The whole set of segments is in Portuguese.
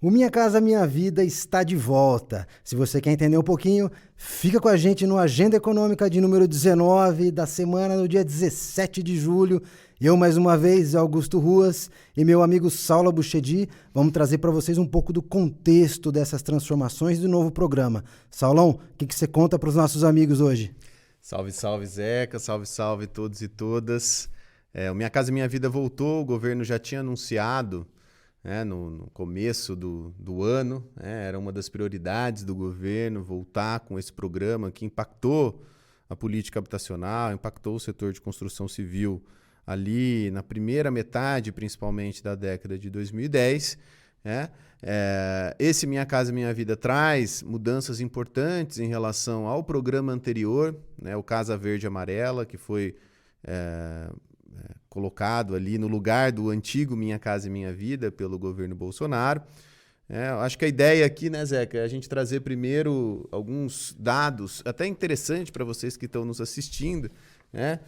O Minha Casa Minha Vida está de volta. Se você quer entender um pouquinho, fica com a gente no Agenda Econômica de número 19 da semana, no dia 17 de julho. Eu, mais uma vez, Augusto Ruas e meu amigo Saulo Buchedi, vamos trazer para vocês um pouco do contexto dessas transformações do novo programa. Saulão, o que você conta para os nossos amigos hoje? Salve, salve, Zeca. Salve, salve todos e todas. O Minha Casa Minha Vida voltou, o governo já tinha anunciado, né, no começo do ano, né, era uma das prioridades do governo voltar com esse programa que impactou a política habitacional, impactou o setor de construção civil ali na primeira metade, principalmente da década de 2010. Né? Esse Minha Casa Minha Vida traz mudanças importantes em relação ao programa anterior, né, o Casa Verde e Amarela, que foi colocado ali no lugar do antigo Minha Casa e Minha Vida pelo governo Bolsonaro. Eu acho que a ideia aqui, né, Zeca, é a gente trazer primeiro alguns dados, até interessante para vocês que estão nos assistindo, né?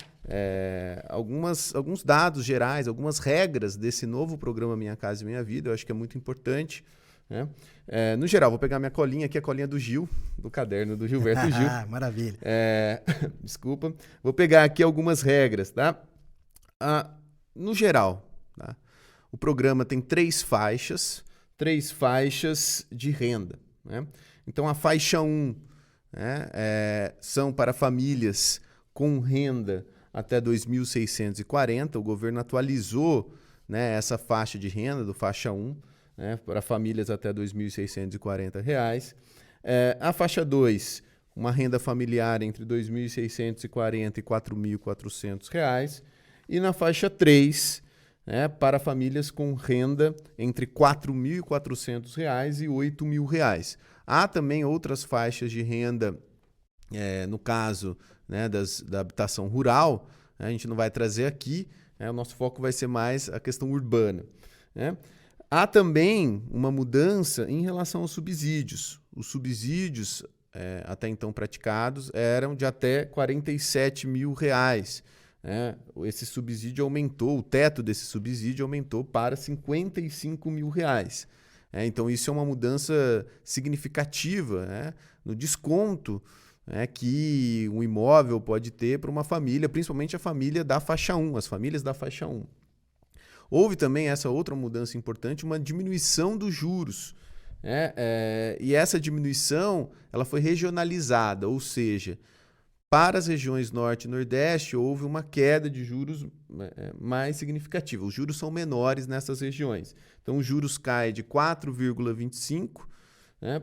Alguns dados gerais, algumas regras desse novo programa Minha Casa e Minha Vida, eu acho que é muito importante. Né? No geral, vou pegar minha colinha aqui, a colinha do Gil, do caderno do Gilberto Gil. Maravilha. Desculpa. Vou pegar aqui algumas regras, tá? No geral, tá? O programa tem três faixas de renda. Né? Então, a faixa 1, né, são para famílias com renda até R$ 2.640. O governo atualizou, né, essa faixa de renda do faixa 1, né, para famílias até R$ 2.640. A faixa 2, uma renda familiar entre R$ 2.640 e R$ 4.400. E na faixa 3, né, para famílias com renda entre R$ 4.400 e R$ 8.000. Há também outras faixas de renda, no caso, né, da habitação rural, né, a gente não vai trazer aqui, né, o nosso foco vai ser mais a questão urbana. Né? Há também uma mudança em relação aos subsídios. Os subsídios até então praticados eram de até R$ 47.000. Esse subsídio aumentou, o teto desse subsídio aumentou para R$ 55.000. Então, isso é uma mudança significativa, né, no desconto, né, que um imóvel pode ter para uma família, principalmente a família da faixa 1, as famílias da faixa 1. Houve também essa outra mudança importante, uma diminuição dos juros. E essa diminuição ela foi regionalizada, ou seja, para as regiões Norte e Nordeste, houve uma queda de juros mais significativa. Os juros são menores nessas regiões. Então, os juros caem de 4,25%, né,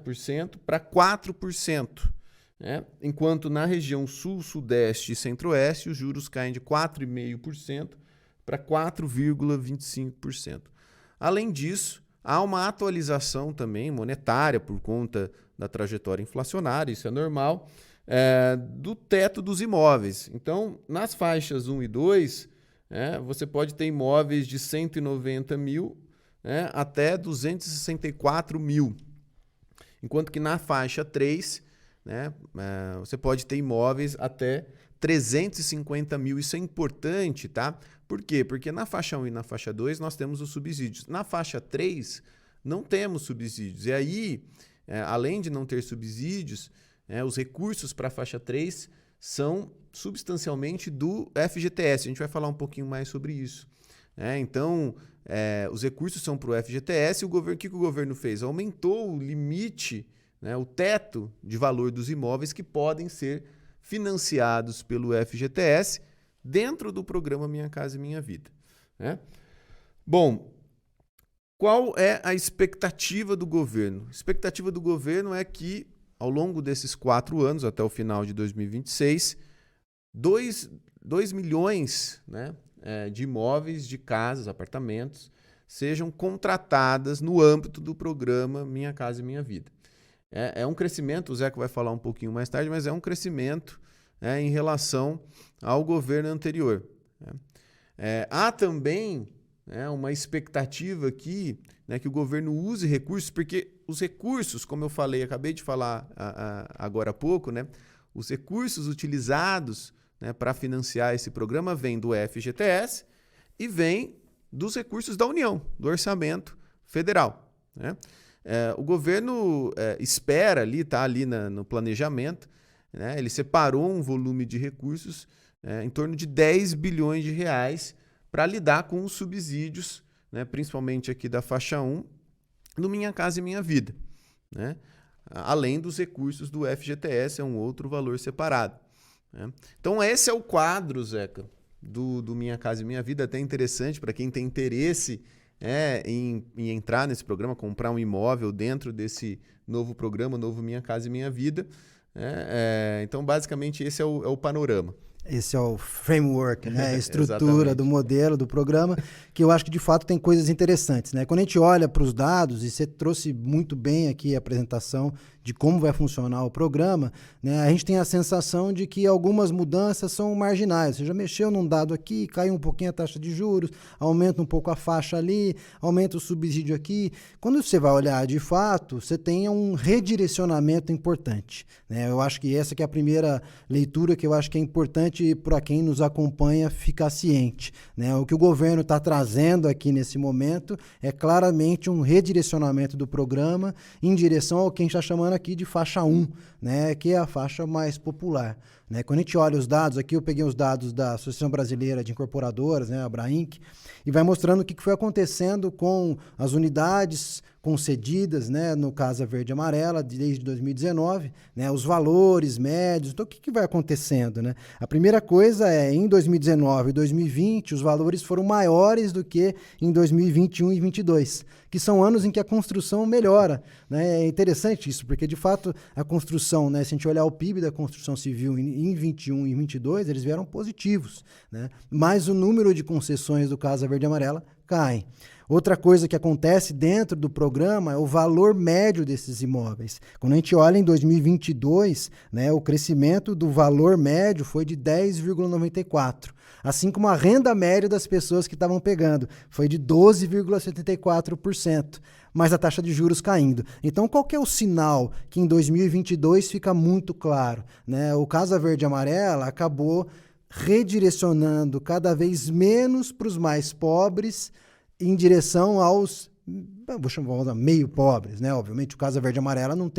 para 4%. Né? Enquanto na região Sul, Sudeste e Centro-Oeste, os juros caem de 4,5% para 4,25%. Além disso, há uma atualização também monetária por conta da trajetória inflacionária, isso é normal, do teto dos imóveis. Então, nas faixas 1 e 2, você pode ter imóveis de 190 mil, né, até 264 mil. Enquanto que na faixa 3, né, você pode ter imóveis até 350 mil. Isso é importante, tá? Por quê? Porque na faixa 1 e na faixa 2 nós temos os subsídios. Na faixa 3 não temos subsídios. E aí, além de não ter subsídios, os recursos para a faixa 3 são substancialmente do FGTS. A gente vai falar um pouquinho mais sobre isso. Então, os recursos são para o FGTS. O que o governo fez? Aumentou o limite, né, o teto de valor dos imóveis que podem ser financiados pelo FGTS dentro do programa Minha Casa e Minha Vida. Né? Bom, qual é a expectativa do governo? A expectativa do governo é que, ao longo desses 4 anos, até o final de 2026, 2 milhões, né, de imóveis, de casas, apartamentos, sejam contratadas no âmbito do programa Minha Casa e Minha Vida. É um crescimento, o Zeca vai falar um pouquinho mais tarde, mas é um crescimento em relação ao governo anterior. Há também uma expectativa aqui, né, que o governo use recursos, porque os recursos, como eu falei, acabei de falar agora há pouco, né, os recursos utilizados, né, para financiar esse programa vêm do FGTS e vêm dos recursos da União, do orçamento federal. Né? o governo espera ali, está ali no planejamento, né? Ele separou um volume de recursos em torno de 10 bilhões de reais para lidar com os subsídios, né? Principalmente aqui da faixa 1, do Minha Casa e Minha Vida, né? Além dos recursos do FGTS, é um outro valor separado, né? Então esse é o quadro, Zeca, do Minha Casa e Minha Vida. Até interessante para quem tem interesse em entrar nesse programa, comprar um imóvel dentro desse novo programa, novo Minha Casa e Minha Vida. Então, basicamente, esse é o panorama. Esse é o framework, né? A estrutura do modelo, do programa, que eu acho que de fato tem coisas interessantes, né? Quando a gente olha para os dados, e você trouxe muito bem aqui a apresentação de como vai funcionar o programa, né? A gente tem a sensação de que algumas mudanças são marginais. Você já mexeu num dado aqui, caiu um pouquinho a taxa de juros, aumenta um pouco a faixa ali, aumenta o subsídio aqui. Quando você vai olhar de fato, você tem um redirecionamento importante, né? Eu acho que essa que é a primeira leitura que eu acho que é importante para quem nos acompanha ficar ciente, né? O que o governo está trazendo aqui nesse momento é claramente um redirecionamento do programa em direção ao que a gente está chamando aqui de faixa 1, né? Que é a faixa mais popular, né? Quando a gente olha os dados, aqui eu peguei os dados da Associação Brasileira de Incorporadoras, né? A Abrainc, e vai mostrando o que foi acontecendo com as unidades concedidas, né, no Casa Verde e Amarela, desde 2019, né, os valores médios. Então, o que vai acontecendo, né? A primeira coisa é, em 2019 e 2020, os valores foram maiores do que em 2021 e 2022, que são anos em que a construção melhora, né? É interessante isso, porque, de fato, a construção, né, se a gente olhar o PIB da construção civil em 21 e 22, eles vieram positivos, né? Mas o número de concessões do Casa Verde e Amarela caem. Outra coisa que acontece dentro do programa é o valor médio desses imóveis. Quando a gente olha em 2022, né, o crescimento do valor médio foi de 10,94%. Assim como a renda média das pessoas que estavam pegando foi de 12,74%. Mas a taxa de juros caindo. Então, qual que é o sinal que em 2022 fica muito claro, né? O Casa Verde e Amarela acabou redirecionando cada vez menos para os mais pobres em direção aos, vou chamar meio pobres, né? Obviamente o Casa Verde e Amarela não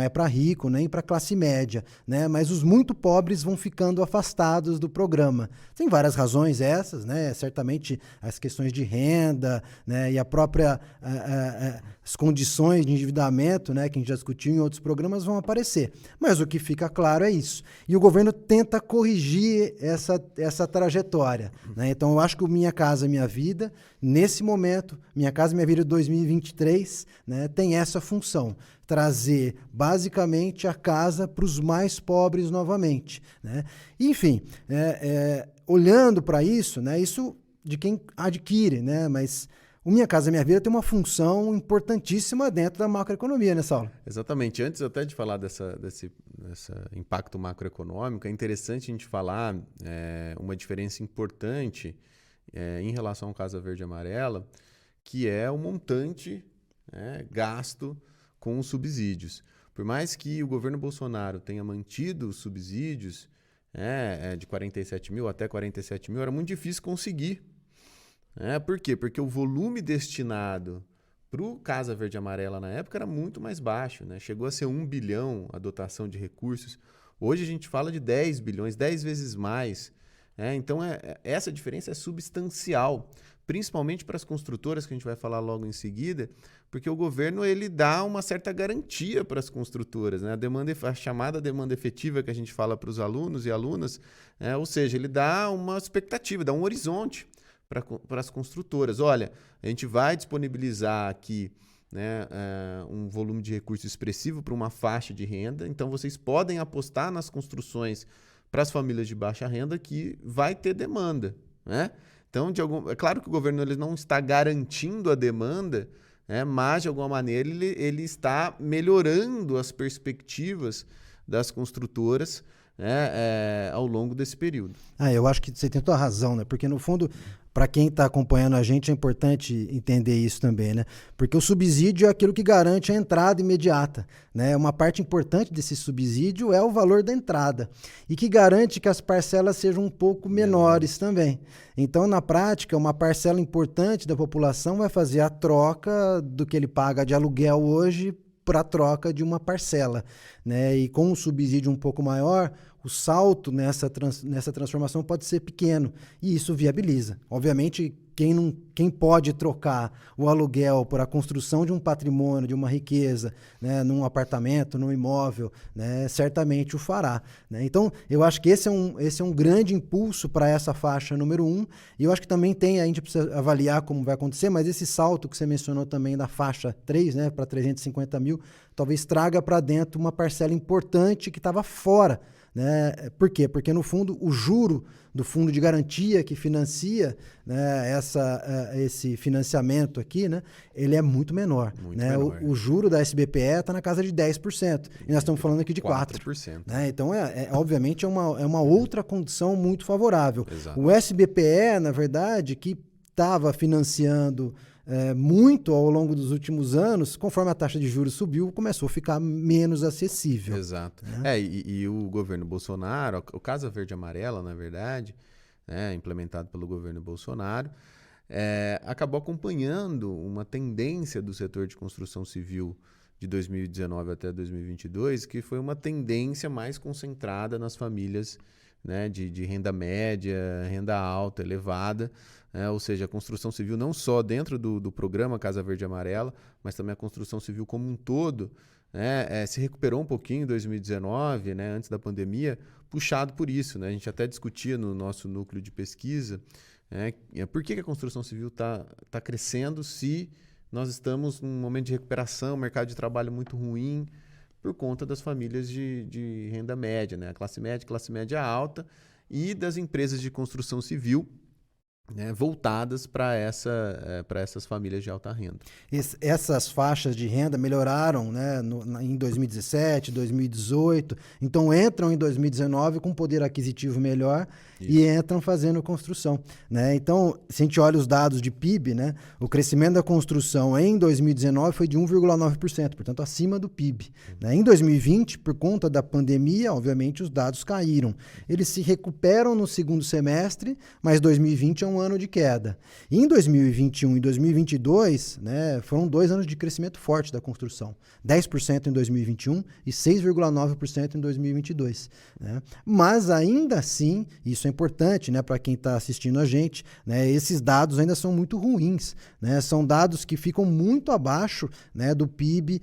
é para rico, nem para classe média, né? Mas os muito pobres vão ficando afastados do programa. Tem várias razões essas, né? Certamente as questões de renda, né? E a própria as condições de endividamento, né? Que a gente já discutiu em outros programas, vão aparecer. Mas o que fica claro é isso. E o governo tenta corrigir essa trajetória, né? Então eu acho que o Minha Casa Minha Vida, nesse momento, Minha Casa Minha Vida 2023, né, tem essa função, trazer basicamente a casa para os mais pobres novamente, né? Enfim, olhando para isso, né, isso de quem adquire, né, mas o Minha Casa Minha Vida tem uma função importantíssima dentro da macroeconomia, né, Saulo? Exatamente. Antes até de falar desse impacto macroeconômico, é interessante a gente falar uma diferença importante em relação ao Casa Verde e Amarela, que é o montante, né, gasto com os subsídios. Por mais que o governo Bolsonaro tenha mantido os subsídios de 47 mil até 47 mil, era muito difícil conseguir. Por quê? Porque o volume destinado para o Casa Verde e Amarela na época era muito mais baixo, né? Chegou a ser 1 bilhão a dotação de recursos. Hoje a gente fala de 10 bilhões, 10 vezes mais. Então, essa diferença é substancial, principalmente para as construtoras, que a gente vai falar logo em seguida, porque o governo ele dá uma certa garantia para as construtoras, né? A chamada demanda efetiva que a gente fala para os alunos e alunas, ou seja, ele dá uma expectativa, dá um horizonte para as construtoras. Olha, a gente vai disponibilizar aqui, né, um volume de recurso expressivo para uma faixa de renda, então vocês podem apostar nas construções para as famílias de baixa renda que vai ter demanda, né? Então, é claro que o governo ele não está garantindo a demanda, né, mas, de alguma maneira, ele está melhorando as perspectivas das construtoras, né, ao longo desse período. Eu acho que você tem toda a razão, né? Porque, no fundo, para quem está acompanhando a gente, é importante entender isso também, né? Porque o subsídio é aquilo que garante a entrada imediata, né? Uma parte importante desse subsídio é o valor da entrada e que garante que as parcelas sejam um pouco menores também. Então, na prática, uma parcela importante da população vai fazer a troca do que ele paga de aluguel hoje para a troca de uma parcela, né? E com um subsídio um pouco maior, o salto nessa transformação pode ser pequeno e isso viabiliza. Obviamente, quem pode trocar o aluguel por a construção de um patrimônio, de uma riqueza, né, num apartamento, num imóvel, né, certamente o fará, né? Então, eu acho que esse é um grande impulso para essa faixa número 1. E eu acho que também a gente precisa avaliar como vai acontecer, mas esse salto que você mencionou também da faixa 3, né, para 350 mil, talvez traga para dentro uma parcela importante que estava fora, né? Por quê? Porque, no fundo, o juro do fundo de garantia que financia, né, esse financiamento aqui, né, ele é muito menor. Muito né? menor. O juro da SBPE está na casa de 10%. E nós estamos falando aqui de 4%. Né? Então, obviamente, é uma outra condição muito favorável. Exato. O SBPE, na verdade, que estava financiando muito ao longo dos últimos anos, conforme a taxa de juros subiu, começou a ficar menos acessível. Exato. Né? E o governo Bolsonaro, o Casa Verde e Amarela, na verdade, né, implementado pelo governo Bolsonaro, acabou acompanhando uma tendência do setor de construção civil de 2019 até 2022, que foi uma tendência mais concentrada nas famílias, né, de renda média, renda alta, elevada, ou seja, a construção civil não só dentro do programa Casa Verde e Amarela, mas também a construção civil como um todo, né, se recuperou um pouquinho em 2019, né, antes da pandemia, puxado por isso. Né? A gente até discutia no nosso núcleo de pesquisa, né, por que a construção civil tá crescendo se nós estamos num momento de recuperação, mercado de trabalho muito ruim, por conta das famílias de renda média, né? Classe média alta, e das empresas de construção civil, né, voltadas para essas famílias de alta renda. Essas faixas de renda melhoraram, né, em 2017, 2018, então entram em 2019 com poder aquisitivo melhor. Isso. E entram fazendo construção. Né? Então, se a gente olha os dados de PIB, né, o crescimento da construção em 2019 foi de 1,9%, portanto, acima do PIB. Né? Em 2020, por conta da pandemia, obviamente, os dados caíram. Eles se recuperam no segundo semestre, mas 2020 é um ano de queda. E em 2021 e 2022, né, foram 2 anos de crescimento forte da construção. 10% em 2021 e 6,9% em 2022. Né? Mas, ainda assim, isso é importante, né, para quem está assistindo a gente, né, esses dados ainda são muito ruins. Né? São dados que ficam muito abaixo, né, do PIB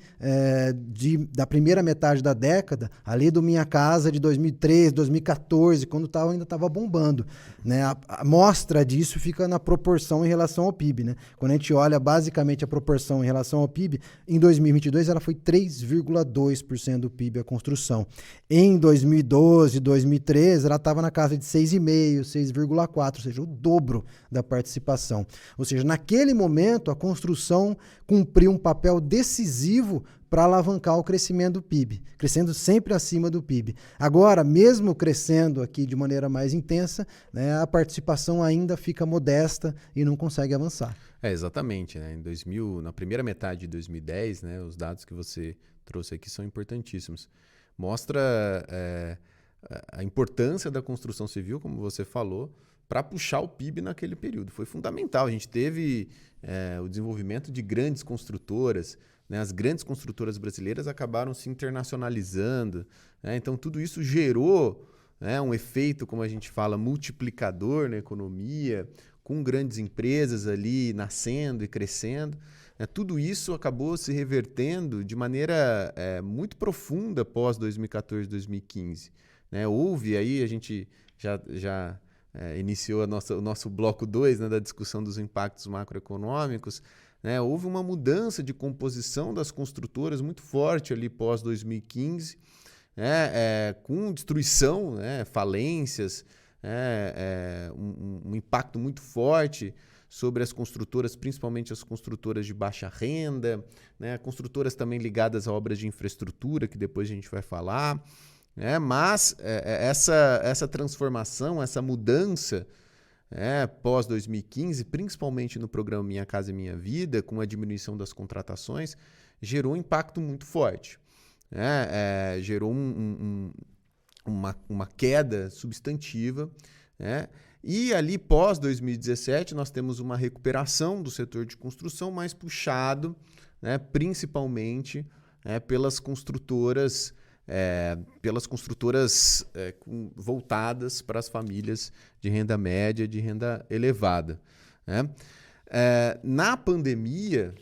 da primeira metade da década, ali do Minha Casa de 2013, 2014, quando ainda estava bombando. Né? A mostra disso fica na proporção em relação ao PIB. Né? Quando a gente olha basicamente a proporção em relação ao PIB, em 2022 ela foi 3,2% do PIB a construção. Em 2012, 2013, ela estava na casa de 6,5%, 6,4%, ou seja, o dobro da participação. Ou seja, naquele momento, a construção cumpriu um papel decisivo para alavancar o crescimento do PIB, crescendo sempre acima do PIB. Agora, mesmo crescendo aqui de maneira mais intensa, né, a participação ainda fica modesta e não consegue avançar. Exatamente. Né? Na primeira metade de 2010, né, os dados que você trouxe aqui são importantíssimos. Mostra a importância da construção civil, como você falou, para puxar o PIB naquele período. Foi fundamental. A gente teve o desenvolvimento de grandes construtoras, né? As grandes construtoras brasileiras acabaram se internacionalizando, né? Então, tudo isso gerou, né, um efeito, como a gente fala, multiplicador na economia, com grandes empresas ali nascendo e crescendo. Tudo isso acabou se revertendo de maneira muito profunda pós 2014, 2015. Né? Houve aí, a gente já iniciou o nosso bloco 2, né, da discussão dos impactos macroeconômicos. Né? Houve uma mudança de composição das construtoras muito forte ali pós 2015, com destruição, né, falências, um impacto muito forte sobre as construtoras, principalmente as construtoras de baixa renda, né, construtoras também ligadas a obras de infraestrutura, que depois a gente vai falar. Mas essa transformação, essa mudança, pós 2015, principalmente no programa Minha Casa Minha Vida, com a diminuição das contratações, gerou um impacto muito forte. Gerou uma queda substantiva. E ali pós 2017 nós temos uma recuperação do setor de construção mais puxado, principalmente pelas construtoras voltadas para as famílias de renda média, de renda elevada. Na pandemia,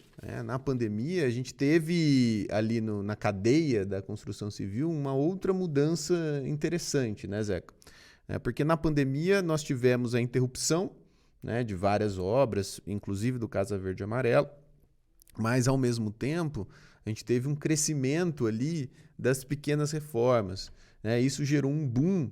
a gente teve ali na cadeia da construção civil uma outra mudança interessante, né, Zeca? Porque na pandemia nós tivemos a interrupção, de várias obras, inclusive do Casa Verde e Amarelo, mas ao mesmo tempo a gente teve um crescimento ali das pequenas reformas. Isso gerou um boom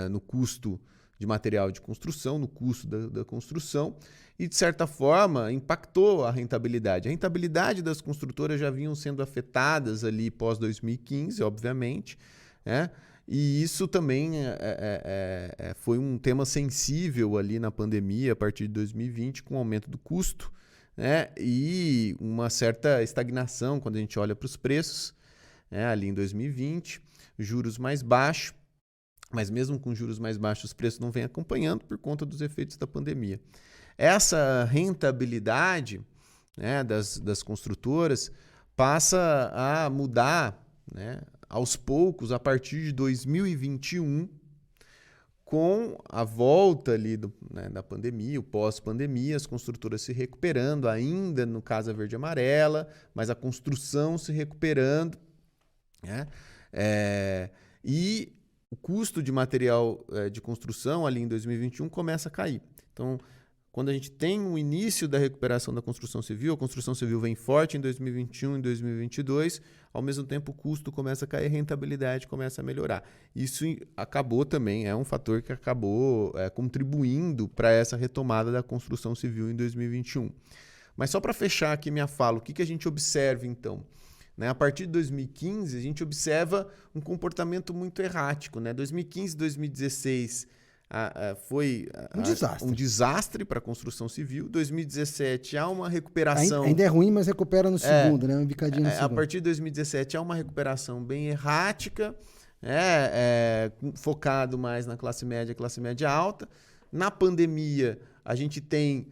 no custo de material de construção, no custo da construção, e de certa forma impactou a rentabilidade. A rentabilidade das construtoras já vinham sendo afetadas ali pós 2015, obviamente, e isso também foi um tema sensível ali na pandemia, a partir de 2020, com o aumento do custo, e uma certa estagnação quando a gente olha para os preços, ali em 2020, juros mais baixos, mas mesmo com juros mais baixos, os preços não vêm acompanhando por conta dos efeitos da pandemia. Essa rentabilidade das construtoras passa a mudar, aos poucos, a partir de 2021, com a volta ali da pandemia, o pós-pandemia, as construtoras se recuperando, ainda no Casa Verde e Amarela, mas a construção se recuperando, e o custo de material de construção ali em 2021 começa a cair. Então, quando a gente tem o início da recuperação da construção civil, a construção civil vem forte em 2021 e 2022, ao mesmo tempo o custo começa a cair, a rentabilidade começa a melhorar. Isso acabou também, é um fator que acabou contribuindo para essa retomada da construção civil em 2021. Mas só para fechar aqui minha fala, o que a gente observa então? A partir de 2015, a gente observa um comportamento muito errático. 2015 e 2016 foi um desastre para a construção civil. 2017 há uma recuperação... Ainda é ruim, mas recupera no segundo, uma bicadinha no segundo. A partir de 2017 há uma recuperação bem errática, focado mais na classe média alta. Na pandemia, a gente tem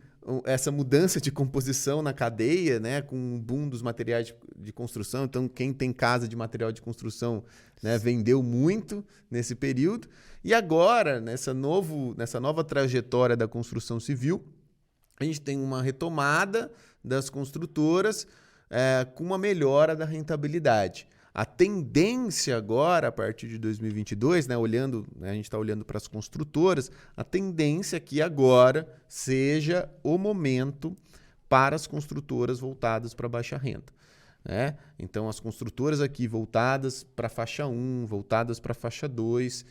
essa mudança de composição na cadeia, com o boom dos materiais de construção. Então, quem tem casa de material de construção vendeu muito nesse período. E agora, nessa nova trajetória da construção civil, a gente tem uma retomada das construtoras com uma melhora da rentabilidade. A tendência agora, a partir de 2022, a gente está olhando para as construtoras, a tendência é que agora seja o momento para as construtoras voltadas para baixa renda. Então, as construtoras aqui voltadas para a faixa 1, voltadas para a faixa 2,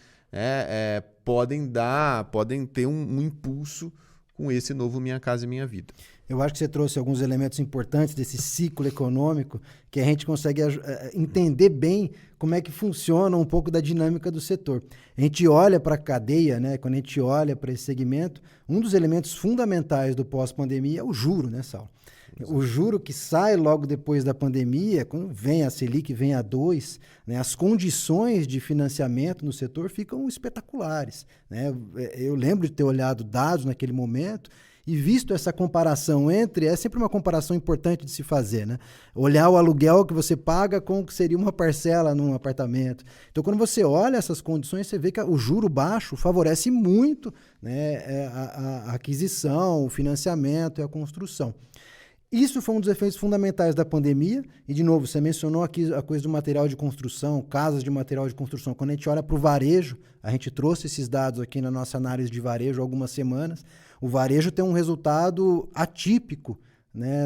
podem ter um impulso com esse novo Minha Casa Minha Vida. Eu acho que você trouxe alguns elementos importantes desse ciclo econômico que a gente consegue entender bem como é que funciona um pouco da dinâmica do setor. A gente olha para a cadeia, quando a gente olha para esse segmento, um dos elementos fundamentais do pós-pandemia é o juro, Saulo? O juro que sai logo depois da pandemia, quando vem a Selic, vem a 2, as condições de financiamento no setor ficam espetaculares. Eu lembro de ter olhado dados naquele momento e visto essa comparação é sempre uma comparação importante de se fazer, Olhar o aluguel que você paga com o que seria uma parcela num apartamento. Então, quando você olha essas condições, você vê que o juro baixo favorece muito a aquisição, o financiamento e a construção. Isso foi um dos efeitos fundamentais da pandemia. E, de novo, você mencionou aqui a coisa do material de construção, casas de material de construção. Quando a gente olha para o varejo, a gente trouxe esses dados aqui na nossa análise de varejo há algumas semanas. O varejo tem um resultado atípico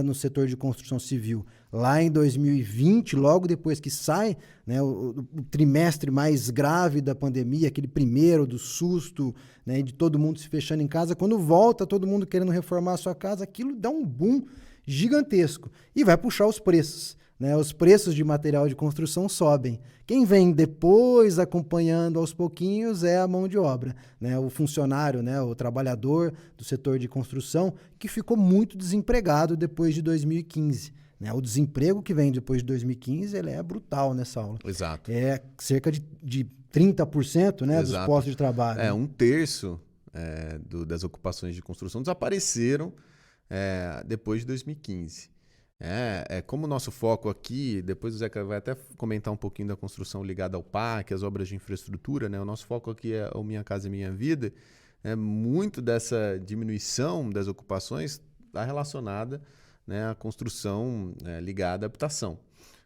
no setor de construção civil. Lá em 2020, logo depois que sai o trimestre mais grave da pandemia, aquele primeiro do susto, de todo mundo se fechando em casa, quando volta todo mundo querendo reformar a sua casa, aquilo dá um boom gigantesco e vai puxar os preços. né, os preços de material de construção sobem. Quem vem depois acompanhando aos pouquinhos é a mão de obra, né, o funcionário, né, o trabalhador do setor de construção, que ficou muito desempregado depois de 2015. Né? O desemprego que vem depois de 2015 ele é brutal nessa aula. Exato. É cerca de 30%, né, dos postos de trabalho. É, 1/3 das ocupações de construção desapareceram depois de 2015. Como o nosso foco aqui, depois o Zeca vai até comentar um pouquinho da construção ligada ao PAC, as obras de infraestrutura, né? O nosso foco aqui é o Minha Casa Minha Vida. Muito dessa diminuição das ocupações está relacionada, né, à construção ligada à habitação,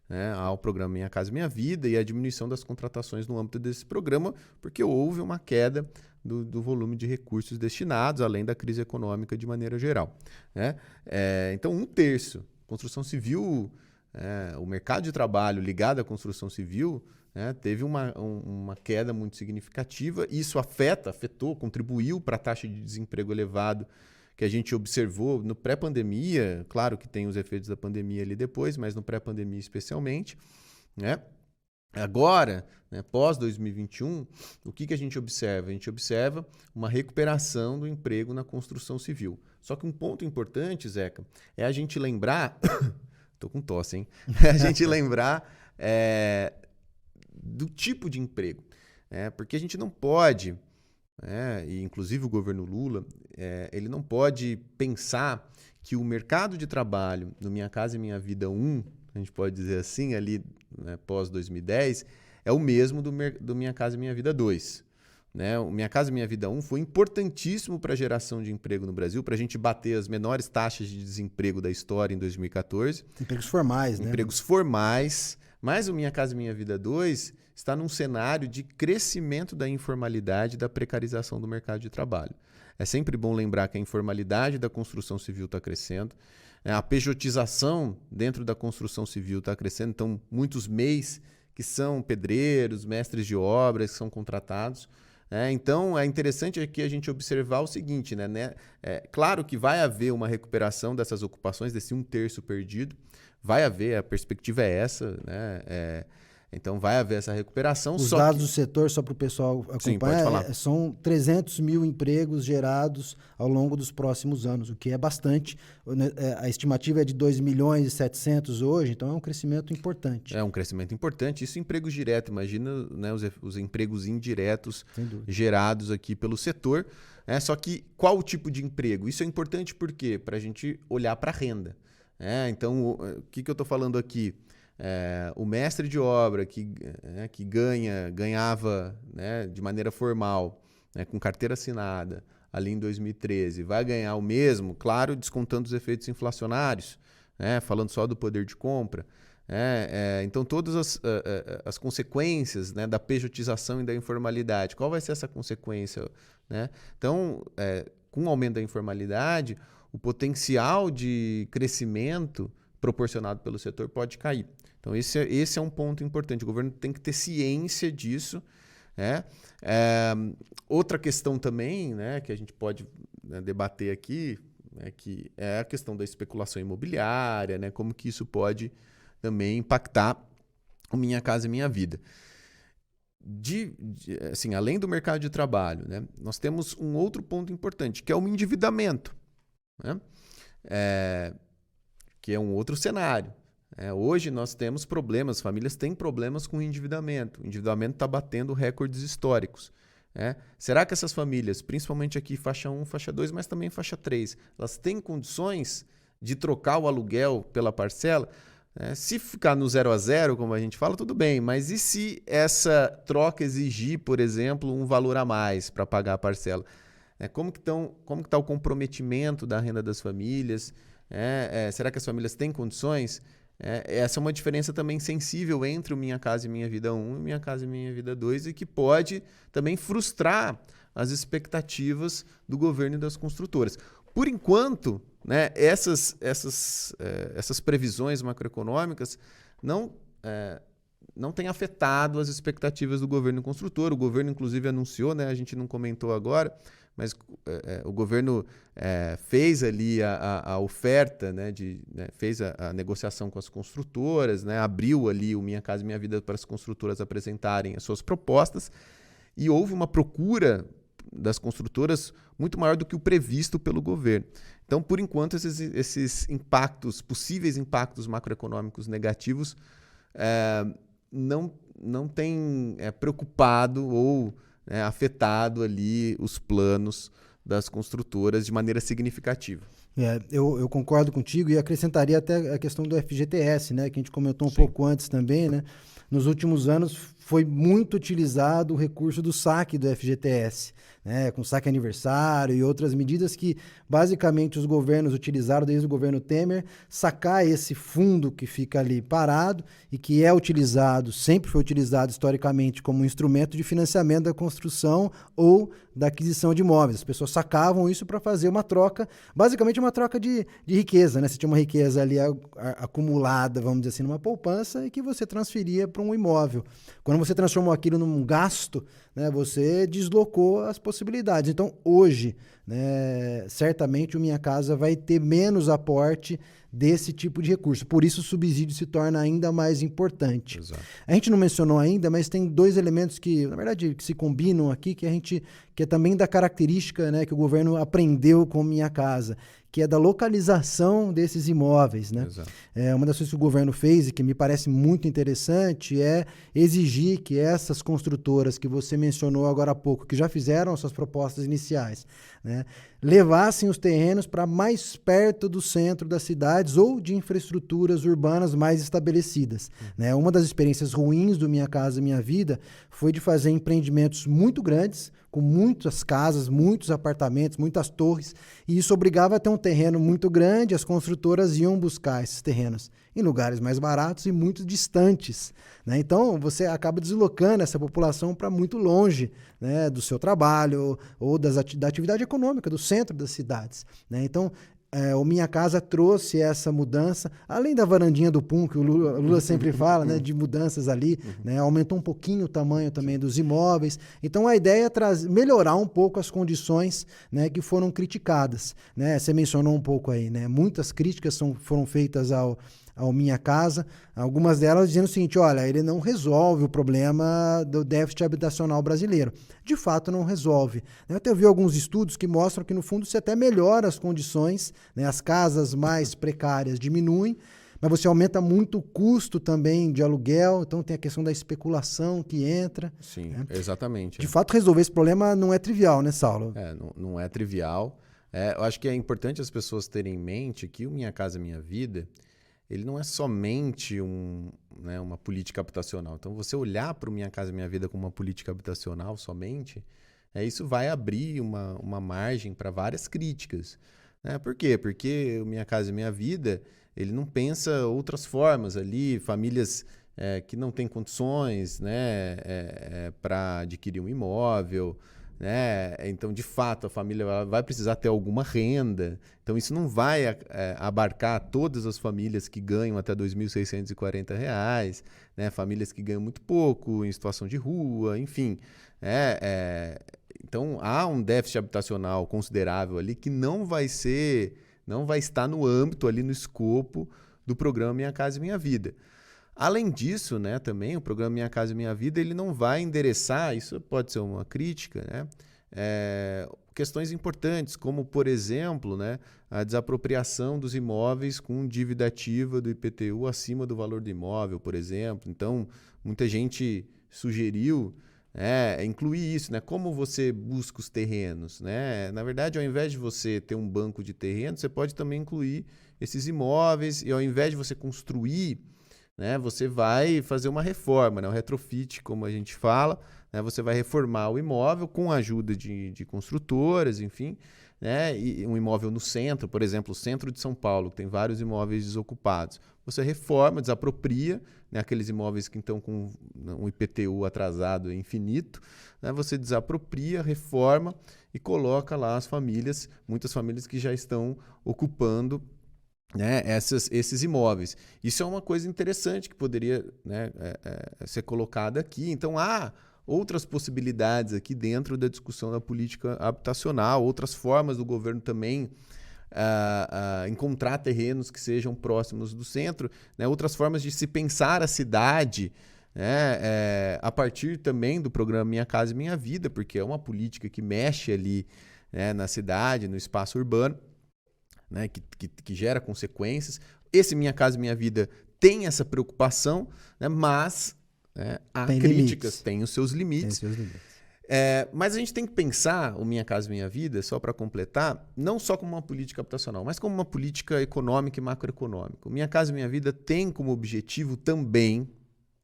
né, ao programa Minha Casa Minha Vida e à diminuição das contratações no âmbito desse programa, porque houve uma queda do volume de recursos destinados, além da crise econômica de maneira geral. Né? Então, 1/3. Construção civil, o mercado de trabalho ligado à construção civil, né, teve uma queda muito significativa. Isso afetou, contribuiu para a taxa de desemprego elevado que a gente observou no pré-pandemia. Claro que tem os efeitos da pandemia ali depois, mas no pré-pandemia especialmente. Né? Agora, né, pós-2021, o que a gente observa? A gente observa uma recuperação do emprego na construção civil. Só que um ponto importante, Zeca, é a gente lembrar... Tô com tosse, hein? É a gente lembrar do tipo de emprego. Porque a gente não pode, e inclusive o governo Lula, ele não pode pensar que o mercado de trabalho no Minha Casa Minha Vida 1, a gente pode dizer assim, ali, né, pós-2010, é o mesmo do Minha Casa Minha Vida 2. Né? O Minha Casa Minha Vida 1 foi importantíssimo para a geração de emprego no Brasil, para a gente bater as menores taxas de desemprego da história em 2014. Empregos formais, né? Empregos formais. Mas o Minha Casa Minha Vida 2 está num cenário de crescimento da informalidade e da precarização do mercado de trabalho. É sempre bom lembrar que a informalidade da construção civil está crescendo, a pejotização dentro da construção civil está crescendo, então muitos MEIs que são pedreiros, mestres de obras, que são contratados. Então, é interessante aqui a gente observar o seguinte, né? Claro que vai haver uma recuperação dessas ocupações, desse 1/3 perdido, vai haver, a perspectiva é essa, né? Então, vai haver essa recuperação. Os dados do setor, só para o pessoal acompanhar, sim, pode falar. São 300 mil empregos gerados ao longo dos próximos anos, o que é bastante. A estimativa é de 2.700.000 hoje, então é um crescimento importante. É um crescimento importante. Isso empregos diretos, imagina, né, os empregos indiretos gerados aqui pelo setor. Só que qual o tipo de emprego? Isso é importante por quê? Para a gente olhar para a renda. Então, o que eu estou falando aqui? O mestre de obra que ganhava, né, de maneira formal, né, com carteira assinada, ali em 2013, vai ganhar o mesmo, claro, descontando os efeitos inflacionários, né, falando só do poder de compra. Então, todas as consequências, né, da pejotização e da informalidade, qual vai ser essa consequência? Né? Então, com o aumento da informalidade, o potencial de crescimento proporcionado pelo setor pode cair. Então, esse é um ponto importante. O governo tem que ter ciência disso. Outra questão também, né, que a gente pode, né, debater aqui, que é a questão da especulação imobiliária, né, como que isso pode também impactar o Minha Casa Minha Vida. Assim, além do mercado de trabalho, né, nós temos um outro ponto importante, que é o endividamento, né, que é um outro cenário. Hoje nós temos problemas, famílias têm problemas com o endividamento. O endividamento está batendo recordes históricos. Será que essas famílias, principalmente aqui faixa 1, faixa 2, mas também faixa 3, elas têm condições de trocar o aluguel pela parcela? Se ficar no 0 a 0, como a gente fala, tudo bem, mas e se essa troca exigir, por exemplo, um valor a mais para pagar a parcela? Como que está o comprometimento da renda das famílias? Será que as famílias têm condições? Essa é uma diferença também sensível entre o Minha Casa e Minha Vida 1 e o Minha Casa e Minha Vida 2 e que pode também frustrar as expectativas do governo e das construtoras. Por enquanto, né, essas previsões macroeconômicas não têm afetado as expectativas do governo construtor. O governo, inclusive, anunciou, né, a gente não comentou agora, mas o governo fez ali a oferta, né, fez a negociação com as construtoras, né, abriu ali o Minha Casa Minha Vida para as construtoras apresentarem as suas propostas, e houve uma procura das construtoras muito maior do que o previsto pelo governo. Então, por enquanto, esses impactos, possíveis impactos macroeconômicos negativos, não têm preocupado ou afetado ali os planos das construtoras de maneira significativa. Eu concordo contigo e acrescentaria até a questão do FGTS, né, que a gente comentou um pouco antes também, né? Nos últimos anos foi muito utilizado o recurso do saque do FGTS, né, com saque aniversário e outras medidas que basicamente os governos utilizaram desde o governo Temer, sacar esse fundo que fica ali parado e que é utilizado, sempre foi utilizado historicamente como um instrumento de financiamento da construção ou da aquisição de imóveis. As pessoas sacavam isso para fazer uma troca, basicamente uma troca de riqueza, né? Você tinha uma riqueza ali acumulada, vamos dizer assim, numa poupança e que você transferia para um imóvel. Quando você transformou aquilo num gasto, né, você deslocou as possibilidades. Então, hoje, né, certamente o Minha Casa vai ter menos aporte desse tipo de recurso. Por isso, o subsídio se torna ainda mais importante. Exato. A gente não mencionou ainda, mas tem dois elementos que, na verdade, que se combinam aqui, que é também da característica, né, que o governo aprendeu com Minha Casa, que é da localização desses imóveis, né? Exato. Uma das coisas que o governo fez e que me parece muito interessante é exigir que essas construtoras que você mencionou agora há pouco, que já fizeram as suas propostas iniciais, né, levassem os terrenos para mais perto do centro das cidades ou de infraestruturas urbanas mais estabelecidas. Né? Uma das experiências ruins do Minha Casa Minha Vida foi de fazer empreendimentos muito grandes, com muitas casas, muitos apartamentos, muitas torres, e isso obrigava a ter um terreno muito grande, as construtoras iam buscar esses terrenos em lugares mais baratos e muito distantes. Né? Então, você acaba deslocando essa população para muito longe, né, do seu trabalho ou da atividade econômica, do centro das cidades. Né? Então, o Minha Casa trouxe essa mudança, além da varandinha do Pum, que o Lula sempre fala, né, de mudanças ali, né, aumentou um pouquinho o tamanho também dos imóveis. Então, a ideia é melhorar um pouco as condições, né, que foram criticadas. Né? Você mencionou um pouco aí, né? Muitas críticas foram feitas ao Minha Casa, algumas delas dizendo o seguinte: olha, ele não resolve o problema do déficit habitacional brasileiro. De fato, não resolve. Eu até vi alguns estudos que mostram que, no fundo, você até melhora as condições, né? As casas mais precárias diminuem, mas você aumenta muito o custo também de aluguel, então tem a questão da especulação que entra. Sim, né? exatamente. De fato, resolver esse problema não é trivial, né, Saulo? Não é trivial. Eu acho que é importante as pessoas terem em mente que o Minha Casa Minha Vida, ele não é somente uma política habitacional. Então, você olhar para o Minha Casa Minha Vida como uma política habitacional somente, isso vai abrir uma margem para várias críticas. Né? Por quê? Porque o Minha Casa Minha Vida, ele não pensa outras formas ali, famílias que não têm condições, né, para adquirir um imóvel, né? Então, de fato, a família vai precisar ter alguma renda. Então, isso não vai abarcar todas as famílias que ganham até R$ 2.640, né? Famílias que ganham muito pouco, em situação de rua, enfim. Então, há um déficit habitacional considerável ali que não vai estar no âmbito, ali no escopo do programa Minha Casa Minha Vida. Além disso, né, também o programa Minha Casa Minha Vida, ele não vai endereçar, isso pode ser uma crítica, né, questões importantes, como, por exemplo, né, a desapropriação dos imóveis com dívida ativa do IPTU acima do valor do imóvel, por exemplo. Então, muita gente sugeriu incluir isso, né? Como você busca os terrenos, né? Na verdade, ao invés de você ter um banco de terrenos, você pode também incluir esses imóveis e, ao invés de você construir, né, você vai fazer uma reforma, né, um retrofit, como a gente fala, né, você vai reformar o imóvel com a ajuda de construtoras, enfim, né, e um imóvel no centro, por exemplo, o centro de São Paulo, que tem vários imóveis desocupados. Você reforma, desapropria, né, aqueles imóveis que estão com um IPTU atrasado infinito, né, você desapropria, reforma e coloca lá as famílias, muitas famílias que já estão ocupando, né, esses imóveis. Isso é uma coisa interessante que poderia, né, ser colocada aqui. Então, outras possibilidades aqui dentro da discussão da política habitacional, outras formas do governo também encontrar terrenos que sejam próximos do centro, né? Outras formas de se pensar a cidade, né? A partir também do programa Minha Casa Minha Vida, porque é uma política que mexe ali, né, na cidade, no espaço urbano, né, que gera consequências. Esse Minha Casa Minha Vida tem essa preocupação, né, mas há Tem críticas, limites. tem os seus limites. Tem seus limites. Mas a gente tem que pensar o Minha Casa Minha Vida, só para completar, não só como uma política habitacional, mas como uma política econômica e macroeconômica. O Minha Casa Minha Vida tem como objetivo também,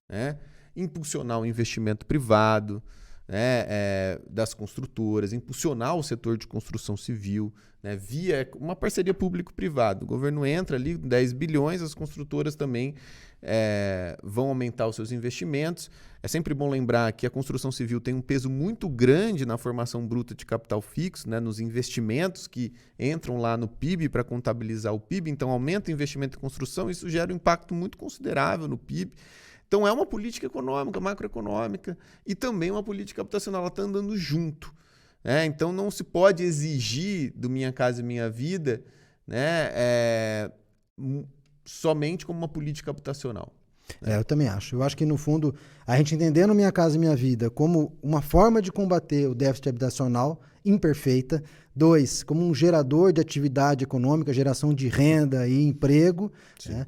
né, impulsionar o investimento privado, né, das construtoras, impulsionar o setor de construção civil, né, via uma parceria público-privada. O governo entra ali, 10 bilhões, as construtoras também vão aumentar os seus investimentos. É sempre bom lembrar que a construção civil tem um peso muito grande na formação bruta de capital fixo, né, nos investimentos que entram lá no PIB para contabilizar o PIB. Então, aumenta o investimento em construção, isso gera um impacto muito considerável no PIB. Então, é uma política econômica, macroeconômica e também uma política habitacional. Ela está andando junto. Então, não se pode exigir do Minha Casa Minha Vida, né, somente como uma política habitacional. Eu também acho. Eu acho que, no fundo, a gente entendendo Minha Casa Minha Vida como uma forma de combater o déficit habitacional imperfeita, 2, como um gerador de atividade econômica, geração de renda e emprego, né?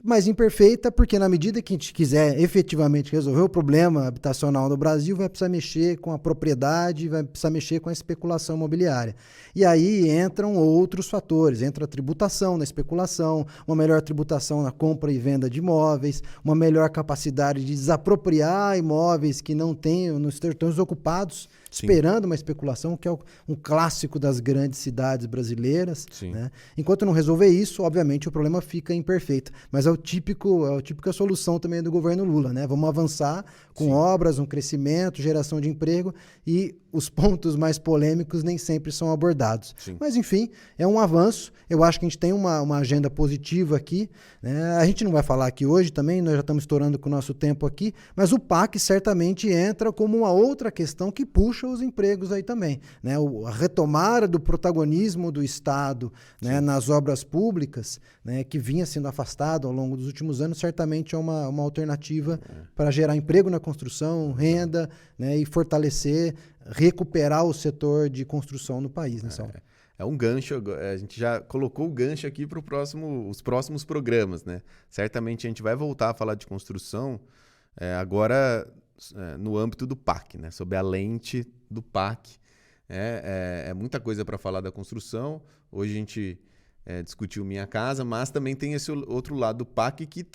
Mas imperfeita porque, na medida que a gente quiser efetivamente resolver o problema habitacional no Brasil, vai precisar mexer com a propriedade, vai precisar mexer com a especulação imobiliária. E aí entram outros fatores, entra a tributação na especulação, uma melhor tributação na compra e venda de imóveis, uma melhor capacidade de desapropriar imóveis que não estão desocupados, esperando uma especulação, que é um clássico das grandes cidades brasileiras, né? Enquanto não resolver isso, obviamente o problema fica imperfeito. Mas é a típica solução também do governo Lula, né? Vamos avançar com obras, um crescimento, geração de emprego, e os pontos mais polêmicos nem sempre são abordados. Mas, enfim, é um avanço. Eu acho que a gente tem uma agenda positiva aqui, né? A gente não vai falar aqui hoje também, nós já estamos estourando com o nosso tempo aqui, mas o PAC certamente entra como uma outra questão que puxa os empregos aí também, né? A retomada do protagonismo do Estado, né, nas obras públicas, né, que vinha sendo afastado ao longo dos últimos anos, certamente é uma alternativa para gerar emprego na construção, renda, né, e fortalecer, recuperar o setor de construção no país, né, Saulo? É um gancho, a gente já colocou o gancho aqui para os próximos programas, né? Certamente a gente vai voltar a falar de construção agora no âmbito do PAC, né? Sob a lente do PAC. É muita coisa para falar da construção. Hoje a gente discutiu Minha Casa, mas também tem esse outro lado do PAC que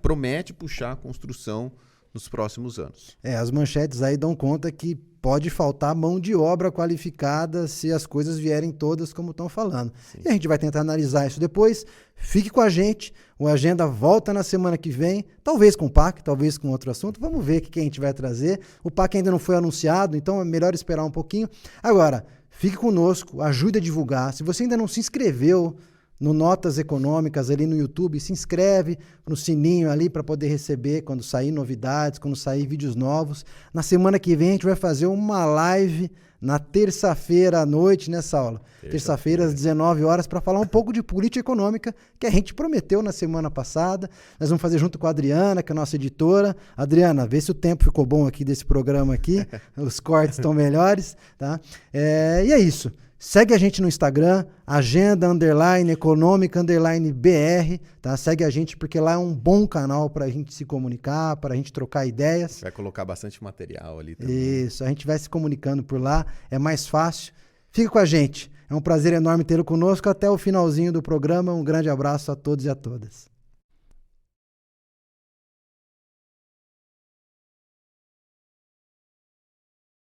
promete puxar a construção nos próximos anos. As manchetes aí dão conta que pode faltar mão de obra qualificada se as coisas vierem todas como estão falando. E a gente vai tentar analisar isso depois. Fique com a gente. O Agenda volta na semana que vem, talvez com o PAC, talvez com outro assunto. Vamos ver o que a gente vai trazer. O PAC ainda não foi anunciado, então é melhor esperar um pouquinho. Agora, fique conosco, ajude a divulgar. Se você ainda não se inscreveu no Notas Econômicas ali no YouTube, se inscreve no sininho ali para poder receber quando sair novidades, quando sair vídeos novos. Na semana que vem a gente vai fazer uma live na terça-feira à noite, né, Saulo? Terça-feira às 19 horas para falar um pouco de política econômica que a gente prometeu na semana passada. Nós vamos fazer junto com a Adriana, que é a nossa editora. Adriana, vê se o tempo ficou bom aqui desse programa aqui. Os cortes estão melhores, tá? E é isso. Segue a gente no Instagram, agenda_econômica_br, tá? Segue a gente porque lá é um bom canal para a gente se comunicar, para a gente trocar ideias. Vai colocar bastante material ali também. Isso, a gente vai se comunicando por lá, é mais fácil. Fica com a gente, é um prazer enorme tê-lo conosco até o finalzinho do programa. Um grande abraço a todos e a todas.